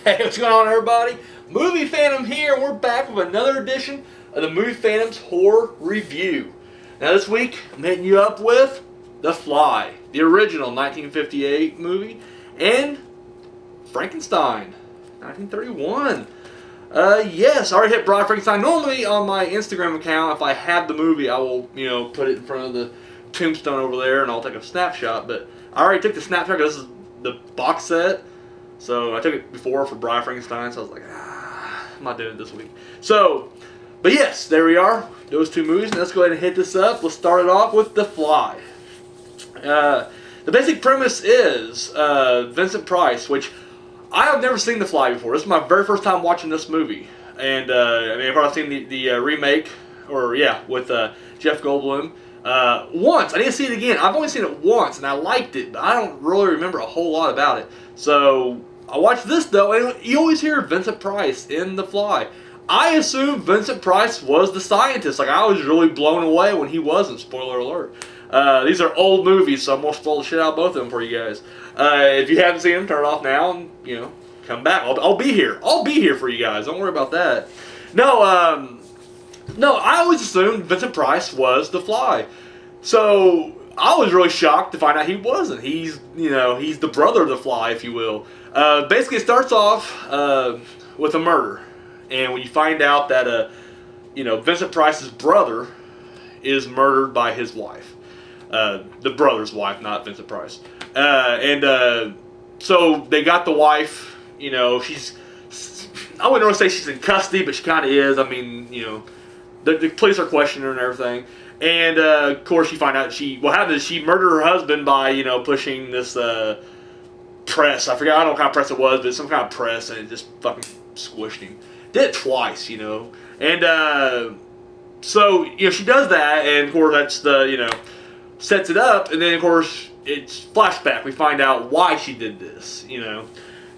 Hey, what's going on, everybody? Movie Phantom here, and we're back with another edition of the Movie Phantom's Horror Review. Now, this week, I'm hitting you up with The Fly, the original 1958 movie, and Frankenstein, 1931. Yes, I already hit Broad Frankenstein. Normally, on my Instagram account, if I have the movie, I will, put it in front of the tombstone over there, and I'll take a snapshot. But I already took the snapshot because this is the box set. So I took it before for Bride Frankenstein, so I was like, I'm not doing it this week. So, but yes, there we are. Those two movies. Let's go ahead and hit this up. Let's start it off with The Fly. The basic premise is Vincent Price, which I have never seen The Fly before. This is my very first time watching this movie. And, I've already seen the remake, with Jeff Goldblum. Once. I need to see it again. I've only seen it once, and I liked it, but I don't really remember a whole lot about it. So, I watched this, though, and you always hear Vincent Price in The Fly. I assumed Vincent Price was the scientist. Like, I was really blown away when he wasn't. Spoiler alert. These are old movies, so I'm going to spoil the shit out of both of them for you guys. If you haven't seen them, turn it off now and, come back. I'll be here. I'll be here for you guys. Don't worry about that. No, I always assumed Vincent Price was The Fly. So, I was really shocked to find out he wasn't. He's the brother of The Fly, if you will. Basically, it starts off with a murder. And when you find out that, Vincent Price's brother is murdered by his wife. The brother's wife, not Vincent Price. So they got the wife, she's, I wouldn't really say she's in custody, but she kind of is. I mean, the police are questioning her and everything. And, of course, you find out what happened is she murdered her husband by, pushing this press. I forget, I don't know what kind of press it was, but some kind of press, and it just fucking squished him. Did it twice, And, so, she does that, and, of course, that's the, sets it up, and then, of course, it's flashback. We find out why she did this,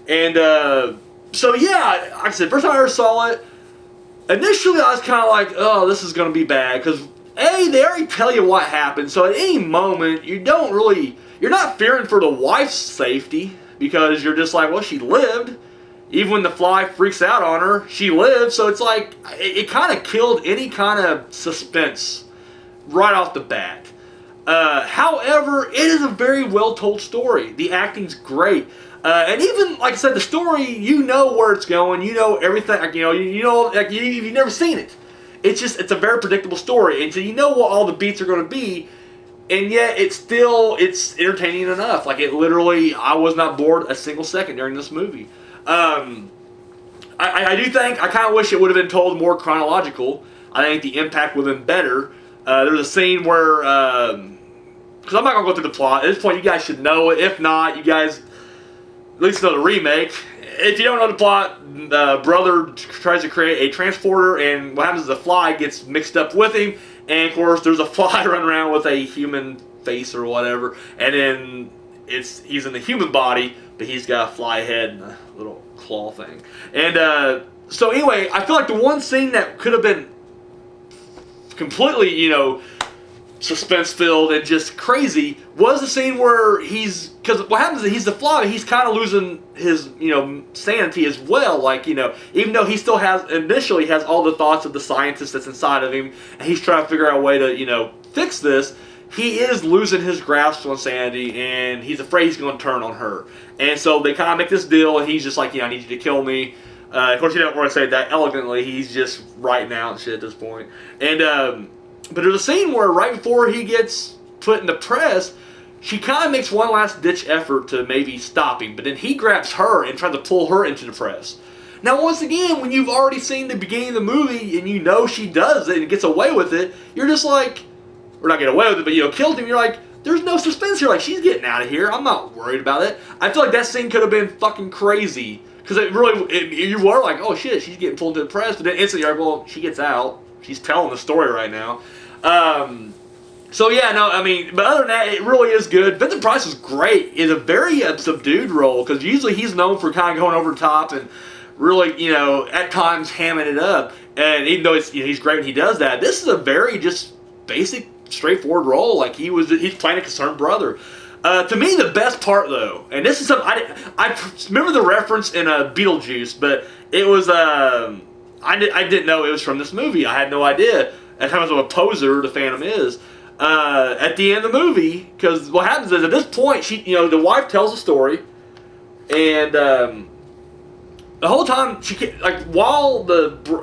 And, so, yeah, like I said, first time I ever saw it, initially I was kind of like, oh, this is going to be bad, because they already tell you what happened, so at any moment, you're not fearing for the wife's safety, because you're just like, well, she lived. Even when the fly freaks out on her, she lived, so it's like, it kind of killed any kind of suspense right off the bat. However, it is a very well-told story. The acting's great. And even, like I said, the story, you know where it's going, you know everything, like, like you've never seen it. It's a very predictable story, and so you know what all the beats are going to be, and yet it's entertaining enough. Like, it literally, I was not bored a single second during this movie. I do think, I kind of wish it would have been told more chronological. I think the impact would have been better. There's a scene where, because I'm not going to go through the plot. At this point, you guys should know it. If not, you guys at least know the remake. If you don't know the plot, the brother tries to create a transporter, and what happens is the fly gets mixed up with him, and of course there's a fly running around with a human face or whatever, and then he's in the human body, but he's got a fly head and a little claw thing. And so anyway, I feel like the one scene that could have been completely, suspense-filled and just crazy was the scene where because what happens is he's the fly, he's kind of losing his, sanity as well. Like, even though he still initially has all the thoughts of the scientist that's inside of him, and he's trying to figure out a way to, fix this, he is losing his grasp on sanity, and he's afraid he's going to turn on her. And so they kind of make this deal, and he's just like, I need you to kill me. Of course, he doesn't want to say it that elegantly. He's just writing out and shit at this point. And, but there's a scene where right before he gets put in the press, she kind of makes one last ditch effort to maybe stop him, but then he grabs her and tries to pull her into the press. Now, once again, when you've already seen the beginning of the movie and she does it and gets away with it, you're just like, or not get away with it, but killed him, you're like, there's no suspense here. Like, she's getting out of here. I'm not worried about it. I feel like that scene could have been fucking crazy, because you were like, oh shit, she's getting pulled into the press, but then instantly you're like, well, she gets out. She's telling the story right now. So yeah, no, I mean, but other than that, it really is good. Vincent Price is great. It's a very subdued role, because usually he's known for kind of going over the top and really, at times hamming it up. And even though he's great when he does that, this is a very just basic, straightforward role. Like, he's playing a concerned brother. To me, the best part though, and this is something I remember the reference in Beetlejuice, but it was I didn't know it was from this movie. I had no idea at how much of a poser the Phantom is. At the end of the movie, because what happens is at this point, the wife tells a story, and the whole time while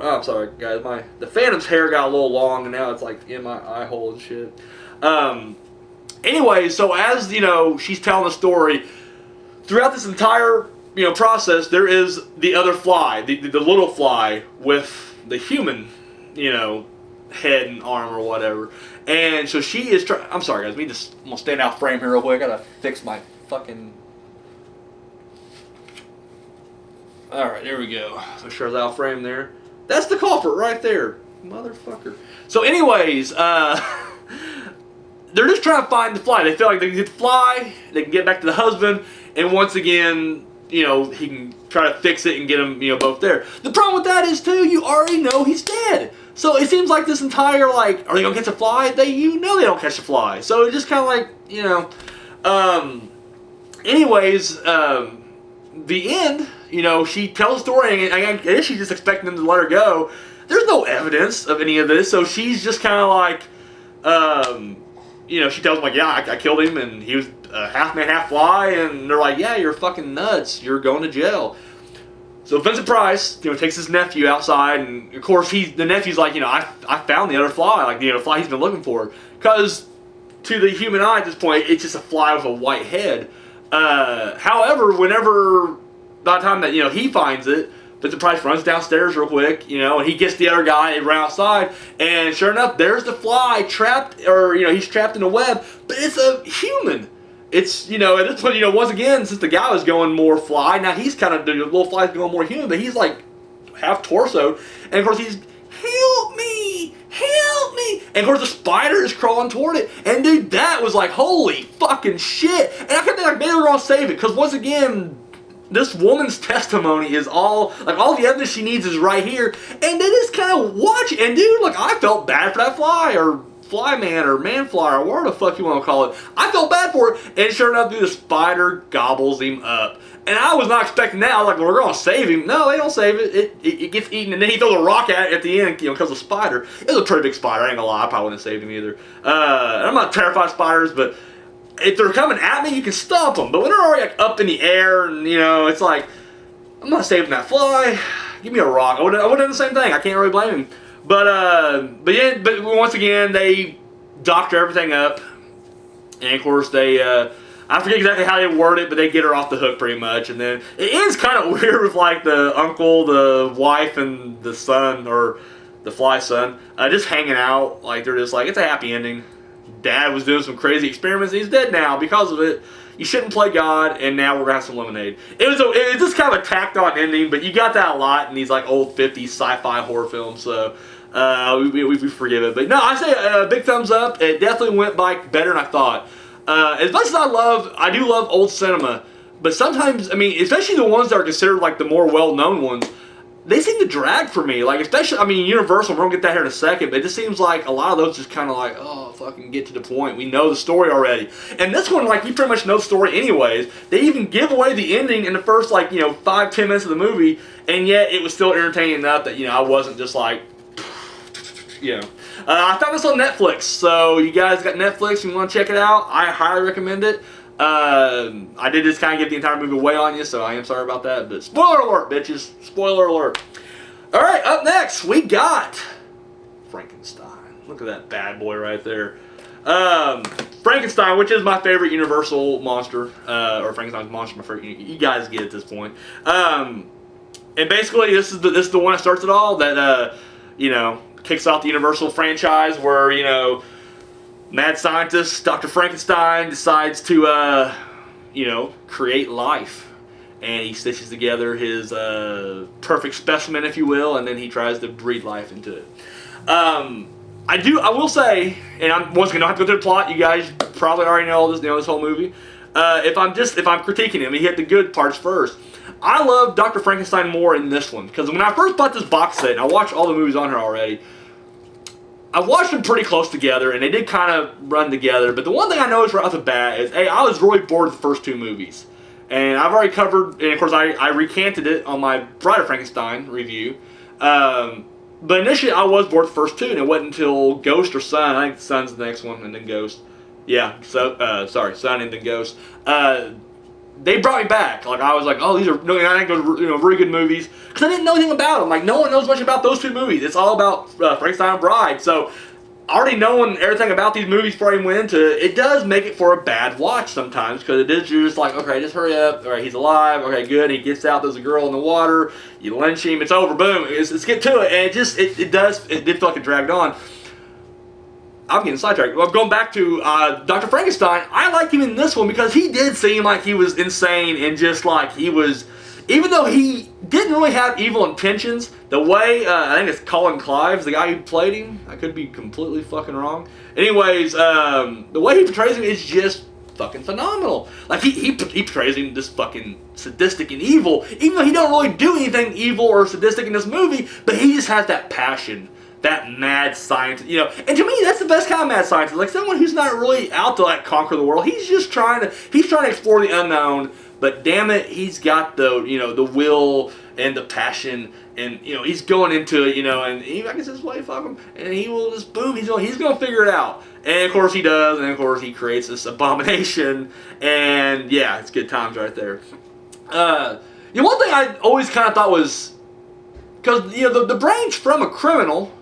I'm sorry guys, the Phantom's hair got a little long, and now it's like in my eye hole and shit. Anyway, so as she's telling the story, throughout this entire process, there is the other fly, the little fly with the human, head and arm or whatever. And so she is trying. I'm sorry, guys. I'm gonna stand out frame here real quick. I gotta fix my fucking. All right, there we go. So sure as out frame there. That's the culprit right there, motherfucker. So, anyways, they're just trying to find the fly. They feel like they can get the fly. They can get back to the husband, and once again, he can try to fix it and get them, both there. The problem with that is too, you already know he's dead. So it seems like this entire, are they gonna catch a fly? They don't catch a fly. So it's just kind of anyways, the end, she tells the story, and I guess she's just expecting them to let her go. There's no evidence of any of this, so she's just kind of she tells them, yeah, I killed him, and he was half man, half fly, and they're like, yeah, you're fucking nuts. You're going to jail. So Vincent Price, takes his nephew outside, and of course the nephew's like, I found the other fly, like the fly he's been looking for, because to the human eye at this point, it's just a fly with a white head. However, by the time that he finds it, Vincent Price runs downstairs real quick, and he gets the other guy and runs outside, and sure enough, there's the fly trapped, or he's trapped in a web, but it's a human. It's, at this point, once again, since the guy was going more fly, now he's kind of, the little fly's going more human, but he's like half torso, and of course he's, help me, and of course the spider is crawling toward it, and dude, that was like, holy fucking shit, and I kept thinking, like, maybe we're gonna save it, because once again, this woman's testimony is all the evidence she needs is right here, and they just kind of watch it, and dude, I felt bad for that fly, or fly man, or man fly, or whatever the fuck you want to call it. I felt bad for it, and sure enough, dude, the spider gobbles him up. And I was not expecting that. I was like, we're going to save him. No, they don't save it. It gets eaten, and then he throws a rock at it at the end, because of the spider. It was a pretty big spider. I ain't gonna lie, I probably wouldn't have saved him either. I'm not terrified of spiders, but if they're coming at me, you can stop them. But when they're already up in the air, and it's like, I'm not saving that fly. Give me a rock. I would have done the same thing. I can't really blame him. But once again, they doctor everything up, and of course they, I forget exactly how they word it, but they get her off the hook pretty much, and then it ends kind of weird with the uncle, the wife, and the son, or the fly son, just hanging out, they're just it's a happy ending. Dad was doing some crazy experiments, and he's dead now because of it. You shouldn't play God, and now we're gonna have some lemonade. It was just kind of a tacked on ending, but you got that a lot in these old 50s sci-fi horror films, so we forgive it. But no, I say big thumbs up. It definitely went by better than I thought. As much as I do love old cinema, but sometimes, especially the ones that are considered the more well-known ones, they seem to drag for me. Especially, Universal, we're going to get that here in a second, but it just seems like a lot of those just kind of oh, fucking get to the point. We know the story already. And this one, you pretty much know the story anyways. They even give away the ending in the first, 5-10 minutes of the movie, and yet it was still entertaining enough that, I wasn't just I found this on Netflix, so you guys got Netflix, you want to check it out, I highly recommend it. I did just kind of give the entire movie away on you, so I am sorry about that, but spoiler alert, bitches. Spoiler alert. Alright, up next, we got Frankenstein. Look at that bad boy right there. Frankenstein, which is my favorite Universal monster, or Frankenstein's monster, my favorite, you guys get at this point. And basically, this is the one that starts it all, that, kicks off the Universal franchise, where, mad scientist Dr. Frankenstein decides to, create life, and he stitches together his perfect specimen, if you will, and then he tries to breathe life into it. I will say, and I'm once again, don't have to go through the plot. You guys probably already know this whole movie. If I'm critiquing him, he hit the good parts first. I love Dr. Frankenstein more in this one, because when I first bought this box set, and I watched all the movies on here already, I watched them pretty close together, and they did kind of run together. But the one thing I noticed right off the bat is, hey, I was really bored of the first two movies. And I've already covered, and of course I recanted it on my Bride of Frankenstein review. But initially I was bored of the first two, and it wasn't until Ghost or Son, I think Son's the next one, and then Ghost. Yeah, so, sorry, Son and then Ghost. They brought me back. Like, I was like, oh, these are, I think those are, really good movies. Because I didn't know anything about them. Like, no one knows much about those two movies. It's all about Frankenstein and Bride. So, already knowing everything about these movies before I even went into it, it does make it for a bad watch sometimes. Because it is, you're just like, okay, just hurry up. All right, he's alive. Okay, good. He gets out. There's a girl in the water. You lynch him. It's over. Boom. Let's get to it. And it just, it did feel like it dragged on. I'm getting sidetracked. Well, going back to Dr. Frankenstein, I like him in this one because he did seem like he was insane and just like he was, even though he didn't really have evil intentions, the way, I think it's Colin Clive, the guy who played him, I could be completely fucking wrong. Anyways, the way he portrays him is just fucking phenomenal. Like, he portrays him this fucking sadistic and evil, even though he don't really do anything evil or sadistic in this movie, but he just has that passion. That mad scientist, and to me, that's the best kind of mad scientist. Like someone who's not really out to like conquer the world. He's just trying to explore the unknown. But damn it, he's got the the will and the passion, and he's going into it, and he I guess his way, fuck him, and he will just boom. He's gonna figure it out, and of course he does, and of course he creates this abomination, and yeah, it's good times right there. One thing I always kind of thought was because the brain's from a criminal.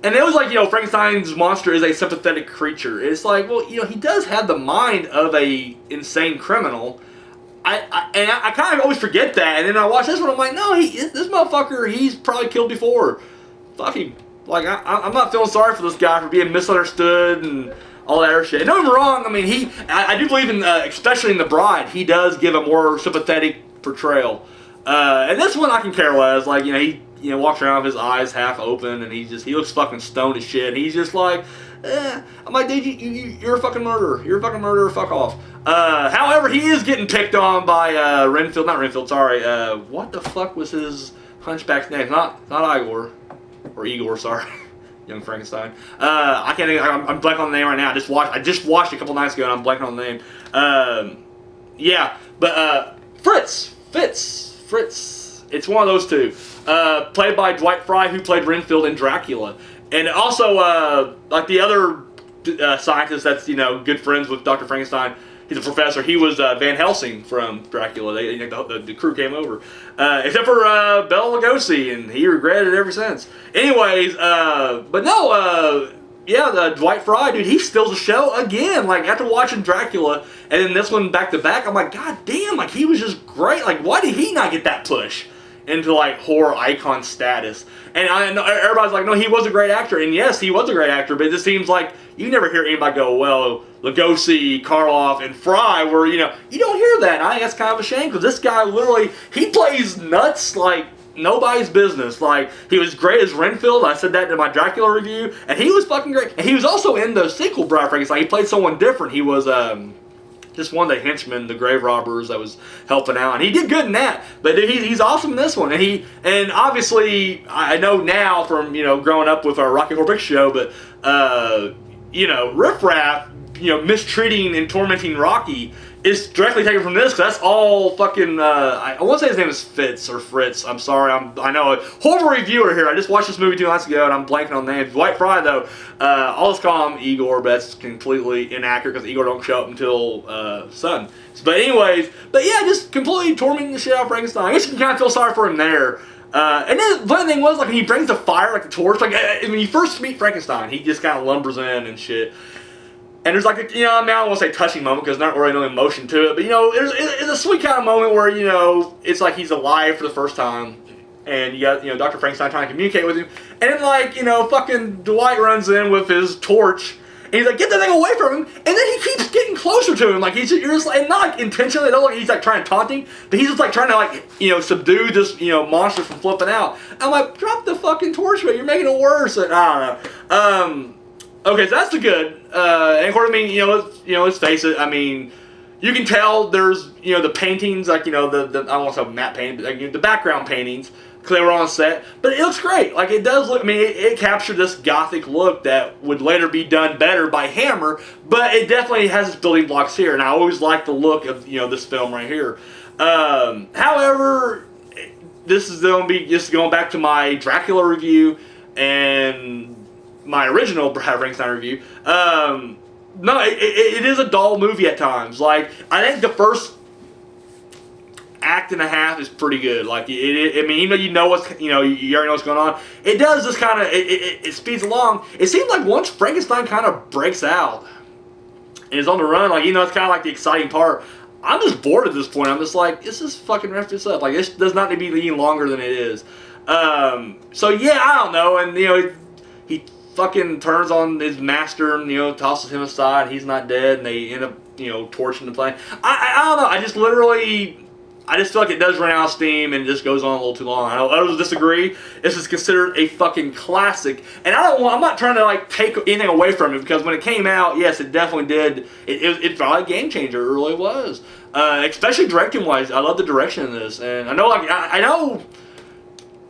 And it was like, Frankenstein's monster is a sympathetic creature. It's like, well, he does have the mind of a insane criminal. I kind of always forget that. And then I watch this one, I'm like, no, this motherfucker, he's probably killed before. Fuck him. Like, I'm not feeling sorry for this guy for being misunderstood and all that other shit. And don't get me wrong, I mean, I do believe in, especially in The Bride, he does give a more sympathetic portrayal. And this one I can care less. Like, he walks around with his eyes half open, and he looks fucking stoned as shit. And he's just like, I'm like, dude, you're a fucking murderer. You're a fucking murderer. Fuck off. However, he is getting picked on by not Renfield. Sorry. What the fuck was his hunchback's name? Not Igor or Igor. Sorry, young Frankenstein. I can't think. I'm blanking on the name right now. I just watched it a couple nights ago, and I'm blanking on the name. Yeah, but Fritz. It's one of those two. Played by Dwight Frye, who played Renfield in Dracula. And also, like the other scientist that's, good friends with Dr. Frankenstein, he's a professor, he was Van Helsing from Dracula. The crew came over. Except for Bela Lugosi, and he regretted it ever since. Anyways, but no, the Dwight Frye, dude, he steals the show again. Like, after watching Dracula, and then this one back to back, I'm like, god damn, like, he was just great. Like, why did he not get that push into, like, horror icon status? And I know everybody's like, no, he was a great actor. And yes, he was a great actor, but it just seems like you never hear anybody go, well, Lugosi, Karloff, and Frye were, you don't hear that. And I think that's kind of a shame, because this guy literally, he plays nuts like nobody's business. Like, he was great as Renfield. I said that in my Dracula review, and he was fucking great. And he was also in the sequel, Bride of Frankenstein. He played someone different. He was just one of the henchmen, the grave robbers that was helping out, and he did good in that. But he's awesome in this one, and obviously I know now from growing up with our Rocky Horror Picture Show, but Riff Raff mistreating and tormenting Rocky is directly taken from this, because that's all fucking, I want to say his name is Fritz. I'm sorry, I know a horrible reviewer here. I just watched this movie 2 nights ago, and I'm blanking on the name. Dwight Frye, though, I'll just call him Igor, but that's completely inaccurate, because Igor don't show up until Son. But anyways, yeah, just completely tormenting the shit out of Frankenstein. I guess you can kind of feel sorry for him there. And then the funny thing was, like, when he brings the fire, like the torch, like, when you first meet Frankenstein, he just kind of lumbers in and shit. And there's like a, I don't want to say touching moment, because there's not really no emotion to it, but it's a sweet kind of moment where, it's like he's alive for the first time, and you got, Dr. Frankenstein trying to communicate with him, and then like, fucking Dwight runs in with his torch, and he's like, get that thing away from him, and then he keeps getting closer to him, like you're just like, and not like intentionally, don't like he's like trying to taunt him, but he's just like trying to like, subdue this, monster from flipping out. I'm like, drop the fucking torch, man, you're making it worse, and I don't know. Okay, so that's the good. And of course, I mean, let's face it. I mean, you can tell there's, the paintings, like, the I don't want to say matte painting, but like, the background paintings. because they were on set. But it looks great. Like, it does look, I mean, it captured this gothic look that would later be done better by Hammer, but it definitely has its building blocks here, and I always like the look of, this film right here. However, this is going to be just going back to my Dracula review and my original Brad Frankenstein review. No, it is a dull movie at times. Like, I think the first act and a half is pretty good. Like, I mean, even though you know what's, you already know what's going on, it does just kind of, it speeds along. It seems like once Frankenstein kind of breaks out and is on the run, like, it's kind of like the exciting part. I'm just bored at this point. I'm just like, let's just fucking wrap this up. Like, this does not need to be any longer than it is. So yeah, I don't know. And, he fucking turns on his master and, tosses him aside. He's not dead, and they end up, torching the plane. I don't know. I just feel like it does run out of steam and it just goes on a little too long. I don't disagree. This is considered a fucking classic, and I'm not trying to like take anything away from it, because when it came out, yes, it definitely did. It's probably a game changer. It really was, especially directing wise. I love the direction in this, and I know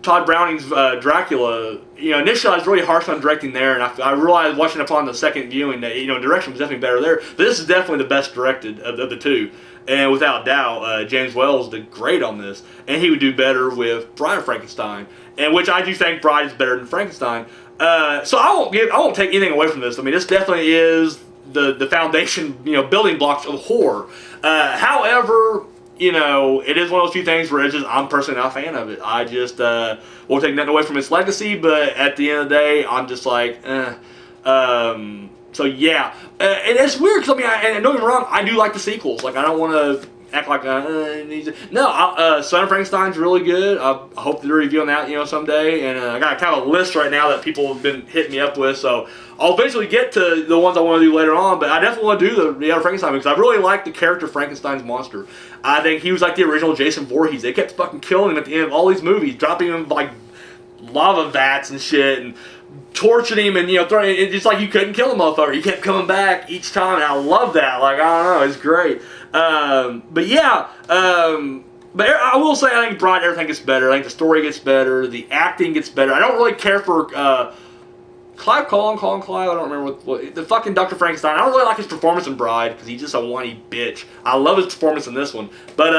Todd Browning's Dracula. Initially I was really harsh on directing there, and I realized watching upon the second viewing that direction was definitely better there. But this is definitely the best directed of the two. And without doubt, James Whale's did great on this, and he would do better with Bride of Frankenstein, and which I do think Bride is better than Frankenstein. So I won't take anything away from this. I mean, this definitely is the foundation, building blocks of horror. However, it is one of those few things where I'm personally not a fan of it. I just won't take nothing away from its legacy, but at the end of the day, I'm just like, So yeah, and it's weird because and don't get me wrong, I do like the sequels. Like, I don't want to act like Son of Frankenstein's really good. I hope to do a review on that someday. And I got kind of a list right now that people have been hitting me up with. So I'll eventually get to the ones I want to do later on. But I definitely want to do the Frankenstein, because I really like the character Frankenstein's monster. I think he was like the original Jason Voorhees. They kept fucking killing him at the end of all these movies, dropping him like lava vats and shit, and torturing him, and throwing it, just like you couldn't kill the motherfucker. He kept coming back each time, and I love that. Like, I don't know, it's great. But yeah, but I will say, I think Bride, everything gets better. I think the story gets better, the acting gets better. I don't really care for Colin Clive. I don't remember what the fucking Dr. Frankenstein. I don't really like his performance in Bride, because he's just a whiny bitch. I love his performance in this one, but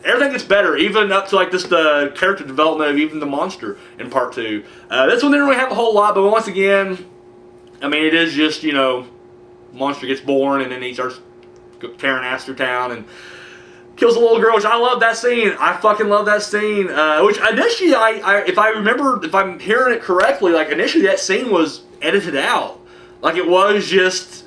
everything gets better, even up to like the character development of even the monster in part 2. This one didn't really have a whole lot, but once again, I mean, it is just monster gets born and then he starts tearing ass through town and kills a little girl, which I love that scene. I fucking love that scene. Which initially, if I'm hearing it correctly, like initially that scene was edited out. Like, it was just,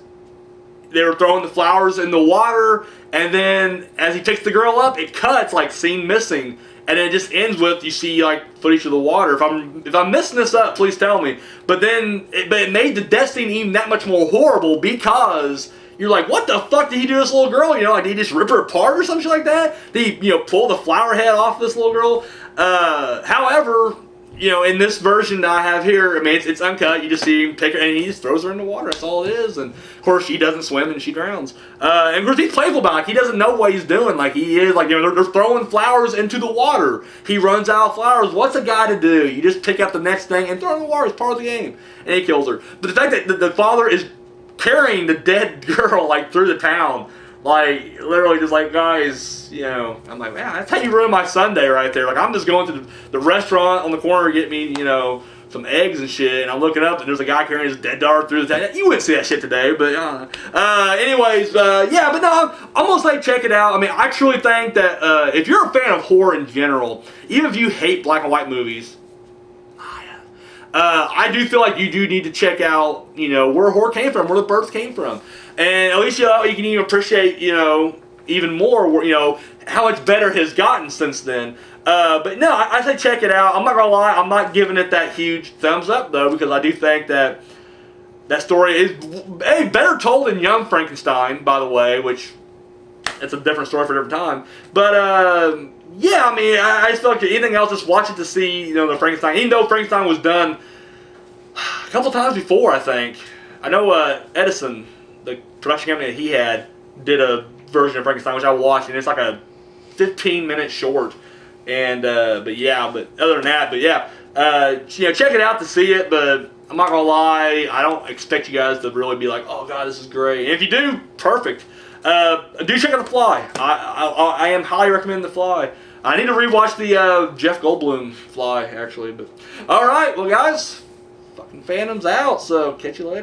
they were throwing the flowers in the water, and then as he picks the girl up, it cuts, like, scene missing, and then it just ends with, you see, like, footage of the water. If I'm messing this up, please tell me. But then, it made the death scene even that much more horrible, because you're like, what the fuck did he do to this little girl? Like, did he just rip her apart or something like that? Did he, pull the flower head off this little girl? However, in this version that I have here, I mean, it's uncut. You just see him pick her, and he just throws her in the water. That's all it is. And of course, she doesn't swim, and she drowns. And of course, he's playful about it. Like, he doesn't know what he's doing. Like, he is, like, they're throwing flowers into the water. He runs out of flowers. What's a guy to do? You just pick up the next thing and throw it in the water. It's part of the game. And he kills her. But the fact that the father is carrying the dead girl, like, through the town, like, literally just like, guys, I'm like, man, that's how you ruin my Sunday right there. Like, I'm just going to the restaurant on the corner to get me, some eggs and shit, and I'm looking up, and there's a guy carrying his dead daughter through the town. You wouldn't see that shit today, but, anyways, yeah, but no, I'm gonna say check it out. I mean, I truly think that, if you're a fan of horror in general, even if you hate black and white movies, I do feel like you do need to check out, where horror came from, where the birth came from. And at least, you can even appreciate, even more, how much better it has gotten since then. But no, I say check it out. I'm not gonna lie, I'm not giving it that huge thumbs up, though, because I do think that story is better told than Young Frankenstein, by the way, which it's a different story for a different time. But, yeah, I mean, I just feel like anything else, just watch it to see, the Frankenstein. Even though Frankenstein was done a couple times before, I think. I know Edison, the production company that he had, did a version of Frankenstein, which I watched, and it's like a 15-minute short. And but other than that, check it out to see it. But I'm not gonna lie, I don't expect you guys to really be like, oh god, this is great. And if you do, perfect. Do check out The Fly. I am highly recommending The Fly. I need to rewatch the Jeff Goldblum Fly actually. But all right, well guys, fucking Phantom's out. So catch you later.